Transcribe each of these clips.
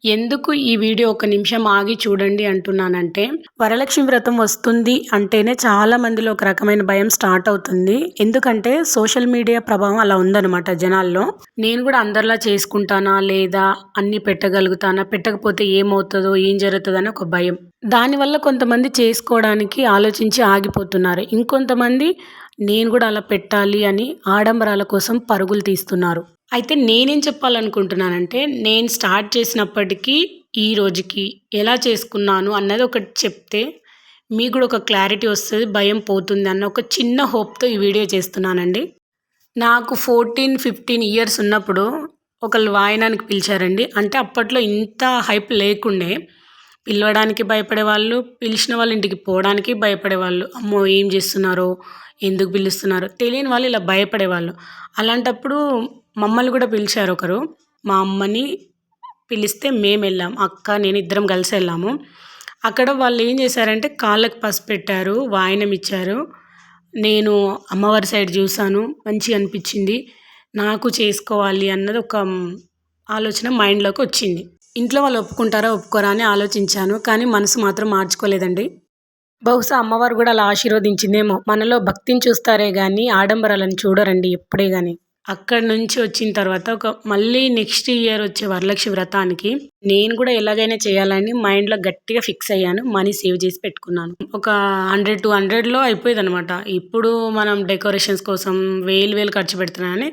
ఎందుకు ఈ వీడియో ఒక నిమిషం ఆగి చూడండి అంటున్నానంటే, వరలక్ష్మి వ్రతం వస్తుంది అంటేనే చాలా మందిలో ఒక రకమైన భయం స్టార్ట్ అవుతుంది. ఎందుకంటే సోషల్ మీడియా ప్రభావం అలా ఉందన్నమాట జనాల్లో. నేను కూడా అందరిలా చేసుకుంటానా లేదా, అన్ని పెట్టగలుగుతానా, పెట్టకపోతే ఏమవుతుందో ఏం జరుగుతుందో అని ఒక భయం. దానివల్ల కొంతమంది చేసుకోవడానికి ఆలోచించి ఆగిపోతున్నారు. ఇంకొంతమంది నేను కూడా అలా పెట్టాలి అని ఆడంబరాల కోసం పరుగులు తీస్తున్నారు. అయితే నేనేం చెప్పాలనుకుంటున్నానంటే, నేను స్టార్ట్ చేసినప్పటికీ, ఈ రోజుకి ఎలా చేసుకున్నాను అన్నది ఒకటి చెప్తే, మీకు కూడా ఒక క్లారిటీ వస్తది. భయం పోతుంది అన్న ఒక చిన్న హోప్‌తో ఈ వీడియో చేస్తున్నానండి. నాకు 14, 15 ఇయర్స్ ఉన్నప్పుడు ఒకళ్ళు వాయనానికి పిలిచారండి. అంటే అప్పట్లో ఇంత హైప్ లేకుండే. పిలవడానికి భయపడేవాళ్ళు, పిలిచిన వాళ్ళ ఇంటికి పోవడానికి భయపడేవాళ్ళు. అమ్మో! ఏం చేస్తున్నారో, ఎందుకు పిలుస్తున్నారో తెలియని వాళ్ళు ఇలా భయపడేవాళ్ళు. అలాంటప్పుడు మమ్మల్ని కూడా పిలిచారు ఒకరు. మా అమ్మని పిలిస్తే మేమెళ్ళాం. అక్క, నేను ఇద్దరం కలిసి వెళ్ళాము. అక్కడ వాళ్ళు ఏం చేశారంటే కాళ్ళకి పసుపు పెట్టారు, వాయనం ఇచ్చారు. నేను అమ్మవారి సైడ్ చూసాను. మంచిగా అనిపించింది. నాకు చేసుకోవాలి అన్నది ఒక ఆలోచన మైండ్‌లోకి వచ్చింది. ఇంట్లో వాళ్ళు ఒప్పుకుంటారా, ఒప్పుకోరా అని ఆలోచించాను. కానీ మనసు మాత్రం మార్చుకోలేదండి. బహుశా అమ్మవారు కూడా అలా ఆశీర్వదించిందేమో. మనలో భక్తిని చూస్తారే గానీ ఆడంబరాలను చూడరండి ఎప్పుడే గాని. అక్కడి నుంచి వచ్చిన తర్వాత మళ్ళీ నెక్స్ట్ ఇయర్ వచ్చే వరలక్ష్మి వ్రతానికి నేను కూడా ఎలాగైనా చేయాలని మైండ్‌లో గట్టిగా ఫిక్స్ అయ్యాను. మనీ సేవ్ చేసి పెట్టుకున్నాను. ఒక 100, 200లో అయిపోయేదనమాట. ఇప్పుడు మనం డెకరేషన్స్ కోసం వేలు ఖర్చు పెడుతున్నానని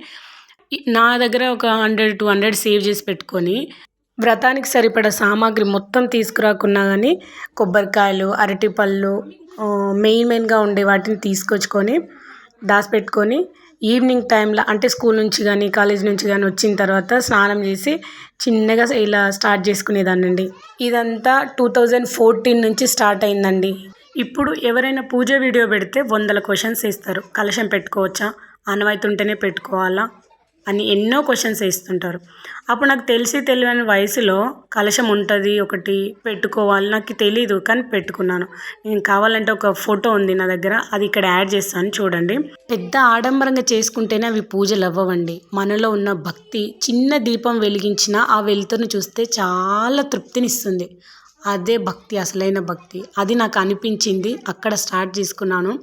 నా దగ్గర ఒక 100, 200 సేవ్ చేసి పెట్టుకొని, వ్రతానికి సరిపడా సామాగ్రి మొత్తం తీసుకురాకున్నా కానీ కొబ్బరికాయలు, అరటిపళ్ళు, మెయిన్‌గా ఉండే వాటిని తీసుకొచ్చుకొని దాచిపెట్టుకొని, ఈవినింగ్ టైంలో అంటే స్కూల్ నుంచి కానీ కాలేజ్ నుంచి కానీ వచ్చిన తర్వాత స్నానం చేసి చిన్నగా ఇలా స్టార్ట్ చేసుకునేదాన్నండి. ఇదంతా 2014 నుంచి స్టార్ట్ అయిందండి. ఇప్పుడు ఎవరైనా పూజ వీడియో పెడితే 100 క్వశ్చన్స్ వేస్తారు. కలశం పెట్టుకోవచ్చా, ఆనవాయితీ ఉంటేనే పెట్టుకోవాలా అని ఎన్నో క్వశ్చన్స్ వేస్తుంటారు. అప్పుడు నాకు తెలియని వయసులో కలశం ఉంటుంది, ఒకటి పెట్టుకోవాలి, నాకు తెలీదు కానీ పెట్టుకున్నాను. నేను కావాలంటే ఒక ఫోటో ఉంది నా దగ్గర, అది ఇక్కడ యాడ్ చేస్తాను చూడండి. పెద్ద ఆడంబరంగా చేసుకుంటేనే అవి పూజలు అవ్వవండి. మనలో ఉన్న భక్తి, చిన్న దీపం వెలిగించిన ఆ వెలుతురుని చూస్తే చాలా తృప్తినిస్తుంది. అదే భక్తి, అసలైన భక్తి. అది నాకు అనిపించింది. అక్కడ స్టార్ట్ చేసుకున్నాను.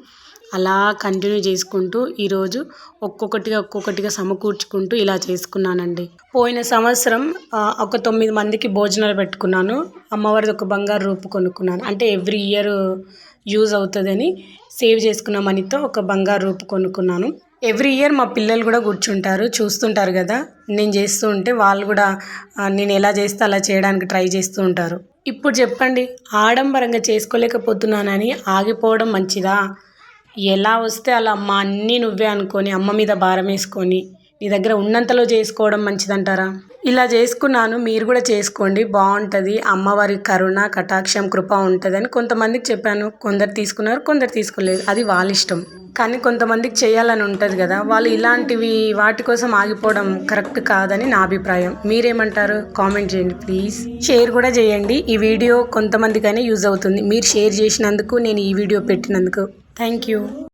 అలా కంటిన్యూ చేసుకుంటూ ఈరోజు ఒక్కొక్కటిగా సమకూర్చుకుంటూ ఇలా చేసుకున్నానండి. పోయిన సంవత్సరం ఒక 9 మందికి భోజనాలు పెట్టుకున్నాను. అమ్మవారిది ఒక బంగారు రూపు కొనుక్కున్నాను. అంటే ఎవ్రీ ఇయర్ యూజ్ అవుతుందని సేవ్ చేసుకున్న మనీతో ఒక బంగారు రూపు కొనుక్కున్నాను. ఎవ్రీ ఇయర్ మా పిల్లలు కూడా కూర్చుంటారు, చూస్తుంటారు కదా నేను చేస్తూ ఉంటే. వాళ్ళు కూడా నేను ఎలా చేస్తే అలా చేయడానికి ట్రై చేస్తూ ఉంటారు. ఇప్పుడు చెప్పండి, ఆడంబరంగా చేసుకోలేకపోతున్నానని ఆగిపోవడం మంచిదా? ఎలా వస్తే అలా అమ్మ అన్నీ నువ్వే అనుకొని అమ్మ మీద భారం వేసుకొని నీ దగ్గర ఉన్నంతలో చేసుకోవడం మంచిదంటారా? ఇలా చేసుకున్నాను, మీరు కూడా చేసుకోండి, బాగుంటుంది. అమ్మవారి కరుణ, కటాక్షం, కృప ఉంటుందని కొంతమందికి చెప్పాను. కొందరు తీసుకున్నారు, కొందరు తీసుకోలేదు. అది వాళ్ళ ఇష్టం. కానీ కొంతమందికి చేయాలని ఉంటుంది కదా, వాళ్ళు ఇలాంటివి వాటి కోసం ఆగిపోవడం కరెక్ట్ కాదని నా అభిప్రాయం. మీరేమంటారు? కామెంట్ చేయండి ప్లీజ్. షేర్ కూడా చేయండి. ఈ వీడియో కొంతమందికైనా యూజ్ అవుతుంది. మీరు షేర్ చేసినందుకు, నేను ఈ వీడియో పెట్టినందుకు థ్యాంక్ యూ.